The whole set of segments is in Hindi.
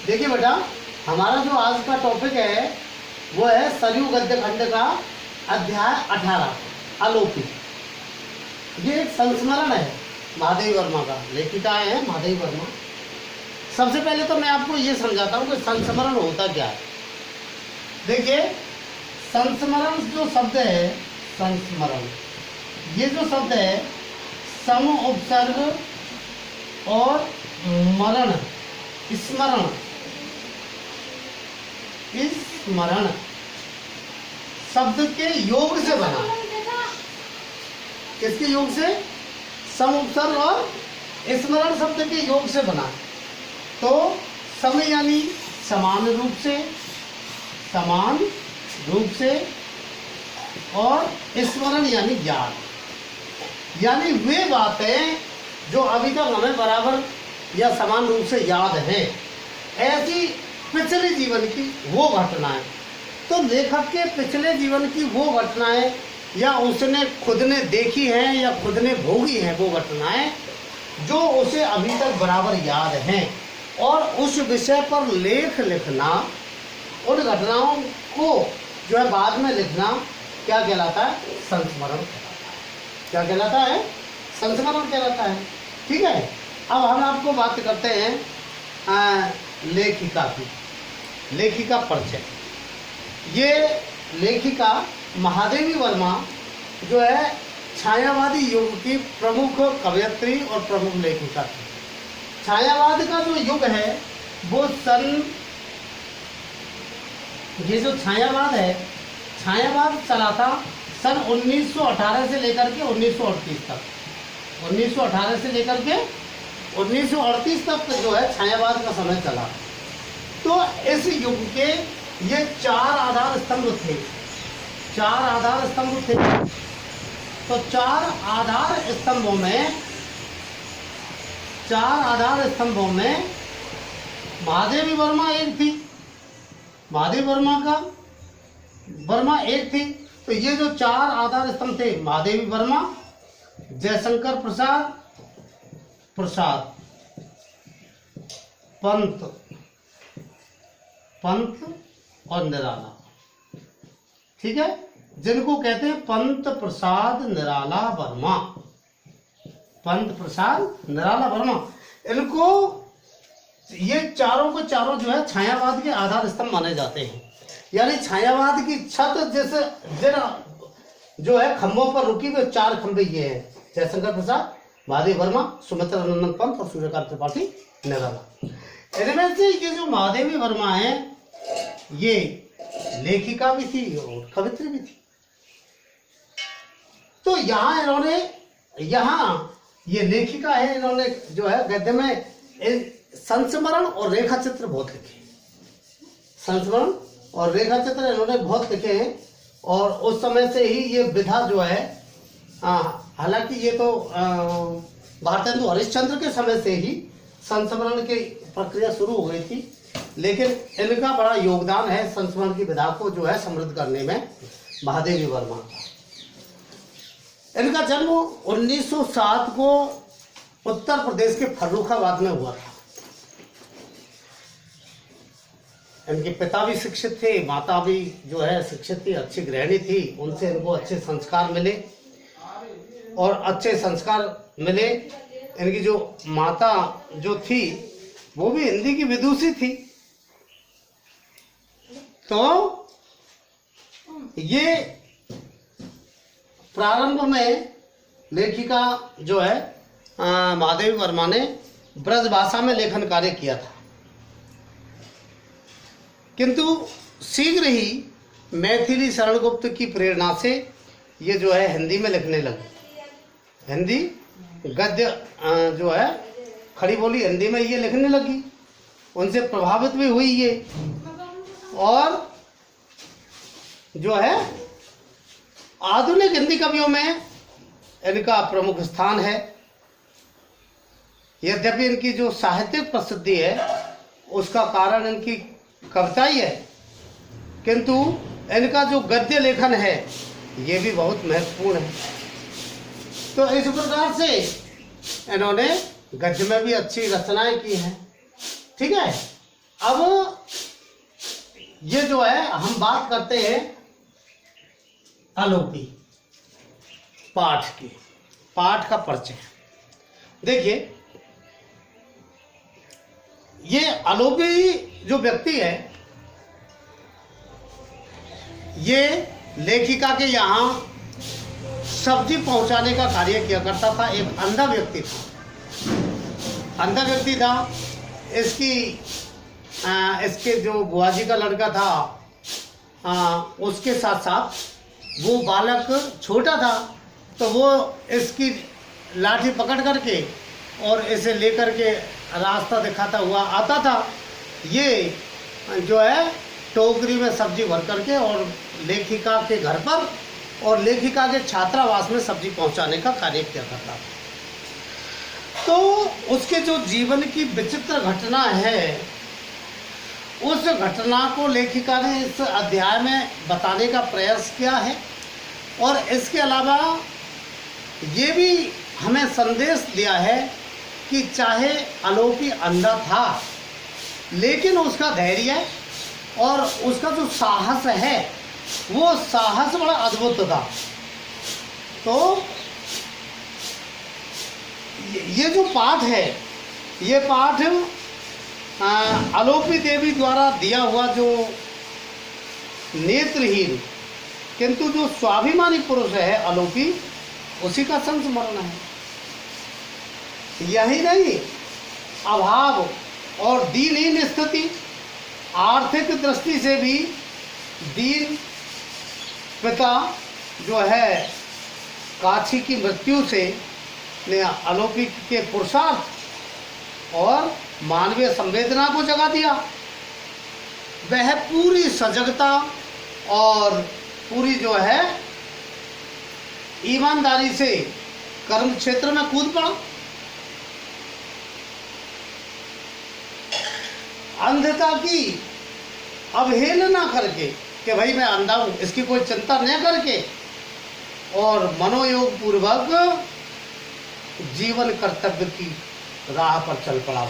देखिए बेटा, हमारा जो आज का टॉपिक है वो है सरयू गद्य खंड का अध्याय 18 आलोपी। ये एक संस्मरण है महादेवी वर्मा का, लेखिका है महादेवी वर्मा। सबसे पहले तो मैं आपको ये समझाता हूँ कि संस्मरण होता क्या है। देखिए, संस्मरण जो शब्द है, संस्मरण ये जो शब्द है, सम उपसर्ग और मरण, स्मरण, स्मरण शब्द के योग से बना। किसके योग से? सम उपसर्ग और स्मरण शब्द के योग से बना। तो सम यानी समान रूप से, समान रूप से, और स्मरण यानी ज्ञान, यानी वे बातें जो अभी तक हमें बराबर या समान रूप से याद है, ऐसी पिछले जीवन की वो घटनाएं। तो लेखक के पिछले जीवन की वो घटनाएं, या उसने खुद ने देखी हैं या खुद ने भोगी हैं वो घटनाएं जो उसे अभी तक बराबर याद हैं, और उस विषय पर लेख लिखना, उन घटनाओं को जो है बाद में लिखना, क्या कहलाता है? संस्मरण। क्या कहलाता है? संस्मरण कहलाता है। ठीक है। अब हम आपको बात करते हैं लेखिका की। लेखिका परिचय। ये लेखिका महादेवी वर्मा जो है छायावादी युग की प्रमुख कवयित्री और प्रमुख लेखिका थी। छायावाद का जो युग है वो ये जो छायावाद है, छायावाद चला था सन 1918 से लेकर के 1938 तक। 1918 से लेकर के 1938 तक जो है छायावाद का समय चला। तो इस युग के ये चार आधार स्तंभ थे। चार आधार स्तंभ थे। तो चार आधार स्तंभों में महादेवी वर्मा एक थी। महादेवी वर्मा एक थी। तो ये जो चार आधार स्तंभ थे, महादेवी वर्मा, जयशंकर प्रसाद, पंत और निराला। ठीक है, जिनको कहते हैं पंत प्रसाद निराला वर्मा। पंत प्रसाद निराला वर्मा, इनको ये चारों को चारों जो है छायावाद के आधार स्तंभ माने जाते हैं। यानी छायावाद की छत जैसे जो है खंभों पर रुकी हुई चार खंभे ये हैं: जयशंकर प्रसाद, महादेवी वर्मा, सुमित्रा नंदन पंत और सूर्यकांत त्रिपाठी निराला। इनमें से ये जो महादेवी वर्मा है ये लेखिका भी थी और कवित्री भी थी। तो यहाँ ये लेखिका है, इन्होंने जो है गद्य में संस्मरण और रेखा चित्र बहुत लिखे। संस्मरण और रेखा चित्र इन्होंने बहुत लिखे हैं। और उस समय से ही ये विधा जो है, हालांकि ये तो भारतेंदु हरिश्चंद्र के समय से ही संस्मरण की प्रक्रिया शुरू हो गई थी, लेकिन इनका बड़ा योगदान है संस्मरण की विधा को जो है समृद्ध करने में, महादेवी वर्मा का। इनका जन्म 1907 को उत्तर प्रदेश के फर्रुखाबाद में हुआ था। इनके पिता भी शिक्षित थे, माता भी जो है शिक्षित थी, अच्छी गृहिणी थी। उनसे इनको अच्छे संस्कार मिले, और अच्छे संस्कार मिले। इनकी जो माता जो थी वो भी हिंदी की विदुषी थी। तो ये प्रारंभ में लेखिका जो है महादेवी वर्मा ने ब्रज भाषा में लेखन कार्य किया था, किंतु शीघ्र ही मैथिली शरण गुप्त की प्रेरणा से ये जो है हिंदी में लिखने लगे। हिंदी गद्य जो है खड़ी बोली हिंदी में ये लिखने लगी। उनसे प्रभावित भी हुई ये, और जो है आधुनिक हिंदी कवियों में इनका प्रमुख स्थान है। यद्यपि इनकी जो साहित्यिक प्रसिद्धि है उसका कारण इनकी कविता ही है, किंतु इनका जो गद्य लेखन है ये भी बहुत महत्वपूर्ण है। तो इस प्रकार से इन्होंने गद्य में भी अच्छी रचनाएं की हैं। ठीक है। अब ये जो है हम बात करते हैं अलोपी पाठ की, पाठ का परिचय। देखिए, ये अलोपी जो व्यक्ति है, ये लेखिका के यहाँ सब्जी पहुंचाने का कार्य किया करता था। एक अंधा व्यक्ति था, अंधा व्यक्ति था। इसके जो बुआजी का लड़का था, उसके साथ साथ वो बालक छोटा था, तो वो इसकी लाठी पकड़ करके और इसे लेकर के रास्ता दिखाता हुआ आता था। ये जो है टोकरी में सब्जी भर करके और लेखिका के घर पर और लेखिका के छात्रावास में सब्जी पहुंचाने का कार्य किया करता था। तो उसके जो जीवन की विचित्र घटना है, उस घटना को लेखिका ने इस अध्याय में बताने का प्रयास किया है। और इसके अलावा ये भी हमें संदेश दिया है कि चाहे अलोपी अंधा था, लेकिन उसका धैर्य और उसका जो साहस है, वो साहस बड़ा अद्भुत था। तो ये जो पाठ है, ये पाठ अलोपी देवी द्वारा दिया हुआ जो नेत्रहीन किंतु जो स्वाभिमानी पुरुष है अलोपी, उसी का संस्मरण है। यही नहीं, अभाव और दीनहीन स्थिति, आर्थिक दृष्टि से भी दीन पिता जो है काछी की मृत्यु से ने अलोपी के पुरुषार्थ और मानवीय संवेदना को जगा दिया। वह पूरी सजगता और पूरी जो है ईमानदारी से कर्म क्षेत्र में कूद पड़ा। अंधता की अवहेलना करके कि भाई मैं अंधा हूं, इसकी कोई चिंता न करके और मनोयोग पूर्वक जीवन कर्तव्य की राह पर चल पड़ा।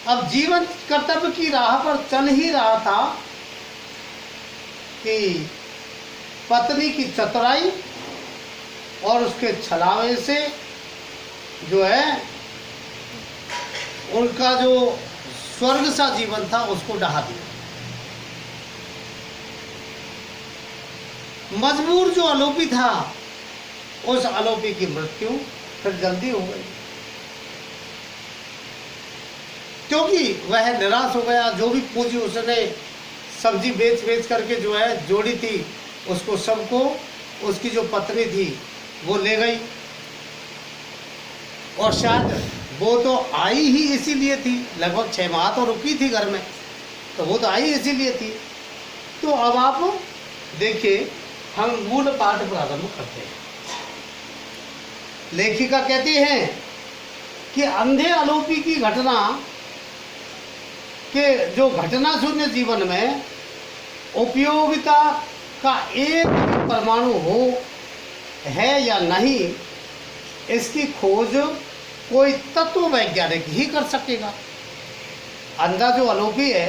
अब जीवन कर्तव्य की राह पर चल ही रहा था कि पत्नी की चतुराई और उसके छलावे से जो है उनका जो स्वर्ग सा जीवन था उसको डहा दिया। मजबूर जो अलोपी था, उस अलोपी की मृत्यु फिर जल्दी हो गई, क्योंकि वह निराश हो गया। जो भी पूंजी उसने सब्जी बेच बेच करके जो है जोड़ी थी, उसको सबको उसकी जो पत्नी थी वो ले गई। और शायद वो तो आई ही इसीलिए थी, लगभग 6 माह तो रुकी थी घर में, तो वो तो आई इसीलिए थी। तो अब आप देखिए, हम मूल पाठ प्रारंभ करते हैं। लेखिका कहती है कि अंधे अलोपी की घटना के जो घटना शून्य जीवन में उपयोगिता का एक परमाणु हो है या नहीं, इसकी खोज कोई तत्व वैज्ञानिक ही कर सकेगा। अंधा जो अलोपी है,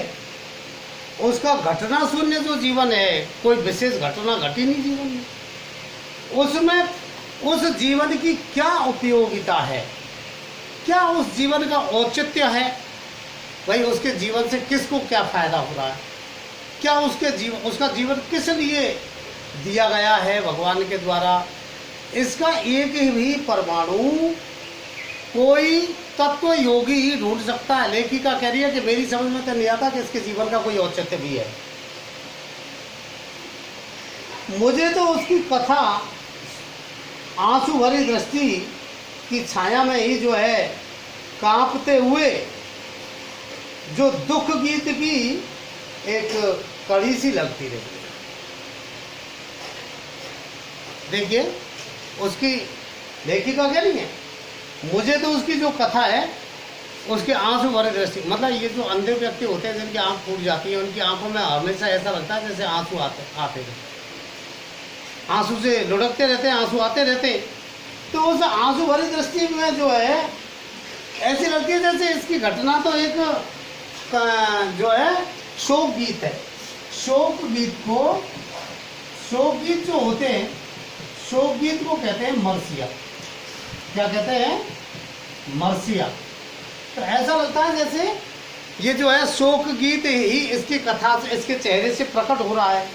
उसका घटना शून्य जो जीवन है, कोई विशेष घटना घटी नहीं जीवन में, उसमें उस जीवन की क्या उपयोगिता है, क्या उस जीवन का औचित्य है, भाई उसके जीवन से किसको क्या फायदा हो रहा है, क्या उसका जीवन किस लिए दिया गया है भगवान के द्वारा, इसका एक भी परमाणु कोई तत्व योगी ही ढूंढ सकता है। लेखिका कह रही है कि मेरी समझ में तो नहीं आता कि इसके जीवन का कोई औचित्य भी है। मुझे तो उसकी कथा आंसू भरी दृष्टि की छाया में ही जो है कांपते हुए जो दुख गीत की एक कड़ी सी लगती रही। देखिए, उसकी लेखिका कह रही है, मुझे तो उसकी जो कथा है उसके आंसू भरे दृष्टि, मतलब ये जो अंधे व्यक्ति होते हैं जिनकी आंख फूट जाती है, उनकी आंखों में हमेशा ऐसा लगता है जैसे आंसू आते रहते, आंसू से लुढ़कते रहते हैं, आंसू आते रहते। तो उस आंसू भरी दृष्टि में जो है ऐसी लगती है जैसे इसकी घटना तो एक जो है शोक गीत है। शोक गीत जो होते हैं, शोक गीत को कहते हैं मरसिया। क्या कहते हैं? मरसिया। तो ऐसा लगता है जैसे ये जो है शोक गीत ही इसकी कथा से, इसके चेहरे से प्रकट हो रहा है।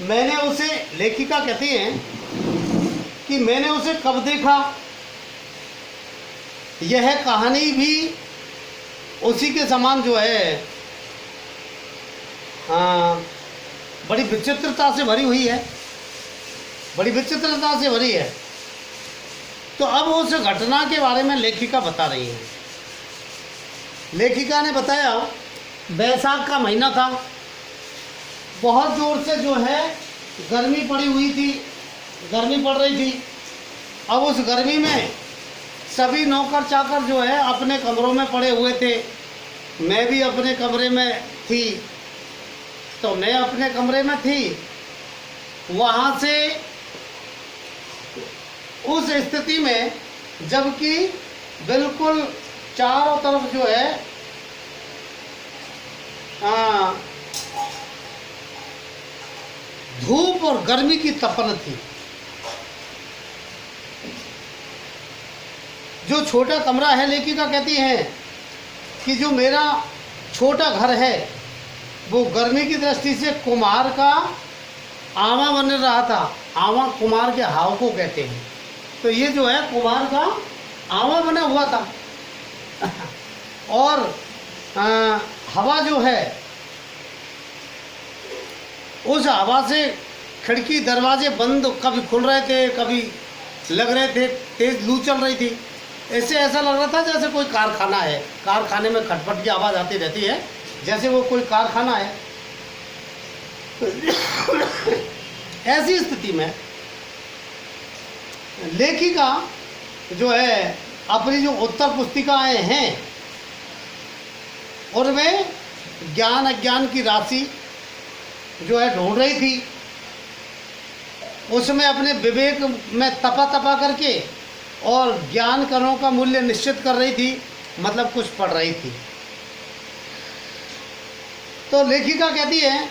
मैंने उसे, लेखिका कहती हैं कि मैंने उसे कब देखा, यह कहानी भी उसी के समान जो है बड़ी विचित्रता से भरी हुई है, बड़ी विचित्रता से भरी है। तो अब उस घटना के बारे में लेखिका बता रही है। लेखिका ने बताया बैसाख का महीना था, बहुत जोर से जो है गर्मी पड़ी हुई थी, गर्मी पड़ रही थी। अब उस गर्मी में सभी नौकर चाकर जो है अपने कमरों में पड़े हुए थे। मैं भी अपने कमरे में थी, तो मैं अपने कमरे में थी। वहाँ से उस स्थिति में, जबकि बिल्कुल चारों तरफ जो है धूप और गर्मी की तपन थी। जो छोटा कमरा है, लेखिका कहती है कि जो मेरा छोटा घर है वो गर्मी की दृष्टि से कुम्हार का आवा बन रहा था। आवा कुम्हार के हाव को कहते हैं। तो ये जो है कुम्हार का आवा बना हुआ था। और हवा जो है, उस हवा से खिड़की दरवाजे बंद कभी खुल रहे थे, कभी लग रहे थे, तेज लू चल रही थी। इससे ऐसा लग रहा था जैसे कोई कारखाना है, कारखाने में खटपट की आवाज़ आती रहती है, जैसे वो कोई कारखाना है। ऐसी स्थिति में लेखिका जो है अपनी जो उत्तर पुस्तिकाएं हैं उनमें ज्ञान अज्ञान की राशि जो है ढूंढ रही थी। उसमें अपने विवेक में तपा करके और ज्ञान कणों का मूल्य निश्चित कर रही थी, मतलब कुछ पढ़ रही थी। तो लेखिका कहती है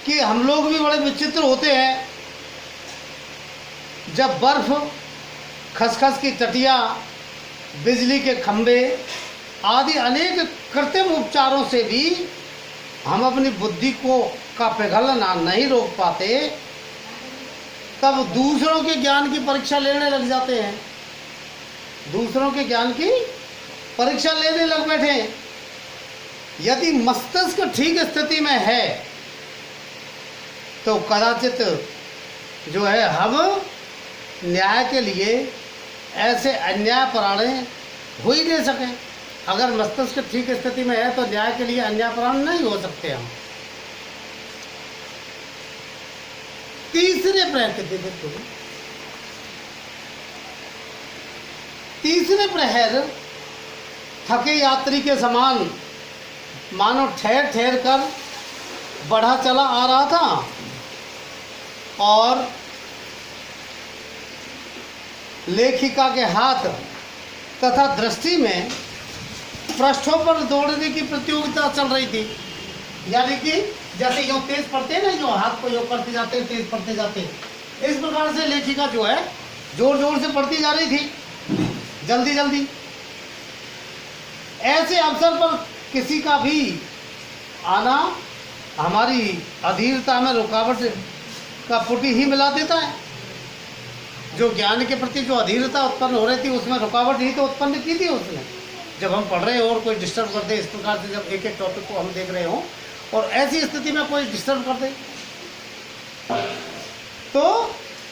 कि हम लोग भी बड़े विचित्र होते हैं। जब बर्फ, खसखस की टटिया, बिजली के खंभे आदि अनेक कृत्रिम उपचारों से भी हम अपनी बुद्धि का पिघलना नहीं रोक पाते, तब दूसरों के ज्ञान की परीक्षा लेने लग जाते हैं। दूसरों के ज्ञान की परीक्षा लेने लग बैठे। यदि मस्तिष्क ठीक स्थिति में है तो कदाचित जो है हम न्याय के लिए ऐसे अन्यायपरायण हो ही नहीं सके। अगर मस्तिष्क ठीक स्थिति में है तो न्याय के लिए अन्यायपरायण नहीं हो सकते हम। तीसरे प्रहर थके यात्री के समान मानो ठहर ठहर कर बढ़ा चला आ रहा था, और लेखिका के हाथ तथा दृष्टि में पृष्ठों पर दौड़ने की प्रतियोगिता चल रही थी। यानी कि जैसे यूँ तेज पढ़ते हैं ना, जो हाथ को यूँ करते जाते हैं, तेज पढ़ते जाते हैं, इस प्रकार से लेखिका जो है जोर जोर से पढ़ती जा रही थी, जल्दी जल्दी। ऐसे अवसर पर किसी का भी आना हमारी अधीरता में रुकावट का पुटी ही मिला देता है। जो ज्ञान के प्रति जो अधीरता उत्पन्न हो रही थी उसमें रुकावट ही तो उत्पन्न की थी उसने। जब हम पढ़ रहे हो और कोई डिस्टर्ब करते, इस प्रकार से जब एक एक टॉपिक को हम देख रहे हो और ऐसी स्थिति में कोई डिस्टर्ब कर दे तो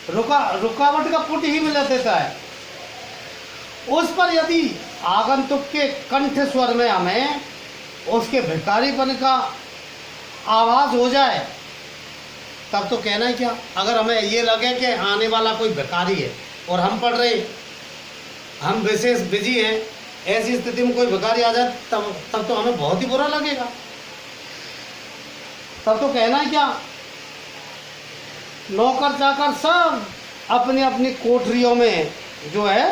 रुकावट का पुट ही मिला देता है। उस पर यदि आगंतुक के कंठ स्वर में हमें उसके भिखारीपन का आवाज़ हो जाए तब तो कहना ही क्या। अगर हमें ये लगे कि आने वाला कोई भिखारी है और हम पढ़ रहे, हम विशेष बिजी हैं, ऐसी स्थिति में कोई भिखारी आ जाए तब तो हमें बहुत ही बुरा लगेगा। तब तो कहना ही क्या। नौकर चाकर सब अपनी अपनी कोठरियों में जो है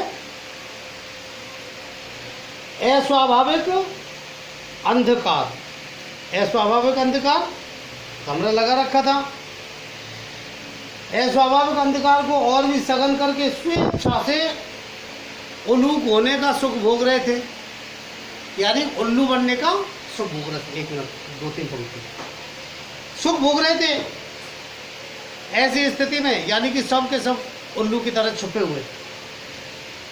अस्वाभाविक अंधकार, अस्वाभाविक अंधकार कमरा लगा रखा था। अस्वाभाविक अंधकार को और भी सघन करके स्वेच्छा से उल्लू होने का सुख भोग रहे थे, यानी उल्लू बनने का सुख भोग रहे थे। 1 मिनट 2-3 पंक्ति सुख भोग रहे थे ऐसी स्थिति में, यानी कि सब के सब उल्लू की तरह छुपे हुए।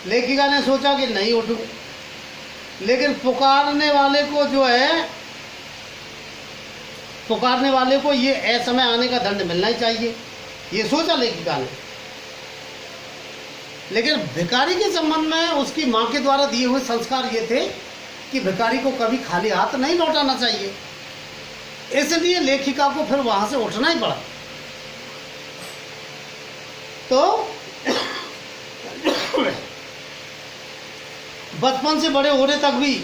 लेखिका ने सोचा कि नहीं उठूं, लेकिन पुकारने वाले को जो है, पुकारने वाले को ये असमय आने का दंड मिलना ही चाहिए, ये सोचा लेखिका ने। लेकिन भिखारी के संबंध में उसकी माँ के द्वारा दिए हुए संस्कार ये थे कि भिखारी को कभी खाली हाथ नहीं लौटाना चाहिए, इसलिए लेखिका को फिर वहां से उठना ही पड़ा। तो बचपन से बड़े होने तक भी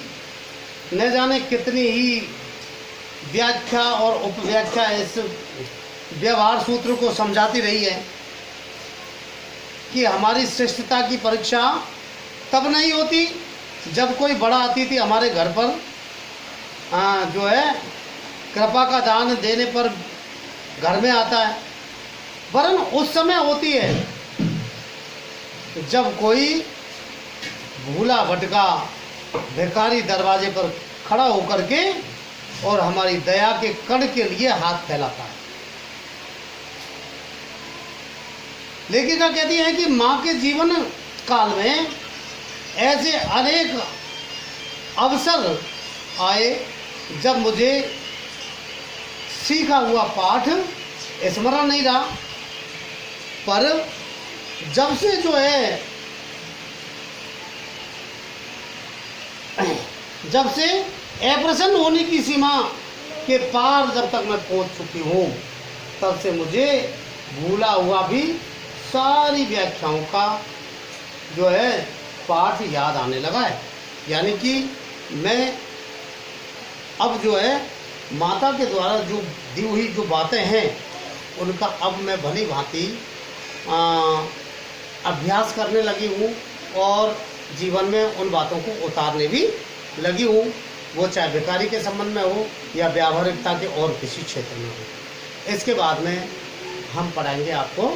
न जाने कितनी ही व्याख्या और उपव्याख्या इस व्यवहार सूत्र को समझाती रही है कि हमारी श्रेष्ठता की परीक्षा तब नहीं होती जब कोई बड़ा अतिथि हमारे घर पर जो है कृपा का दान देने पर घर में आता है, वरन उस समय होती है जब कोई भूला भटका भिखारी दरवाजे पर खड़ा होकर के और हमारी दया के कण के लिए हाथ फैलाता है। लेखिका कहती है कि माँ के जीवन काल में ऐसे अनेक अवसर आए जब मुझे सीखा हुआ पाठ स्मरण नहीं रहा, पर जब से जो है, जब से अप्रसन्न होने की सीमा के पार जब तक मैं पहुंच चुकी हूँ, तब से मुझे भूला हुआ भी सारी व्याख्याओं का जो है पाठ याद आने लगा है। यानी कि मैं अब जो है माता के द्वारा जो दी हुई जो बातें हैं उनका अब मैं भली भांति अभ्यास करने लगी हूँ और जीवन में उन बातों को उतारने भी लगी हूँ, वो चाहे भिखारी के संबंध में हो या व्यावहारिकता के और किसी क्षेत्र में हो। इसके बाद में हम पढ़ाएंगे आपको।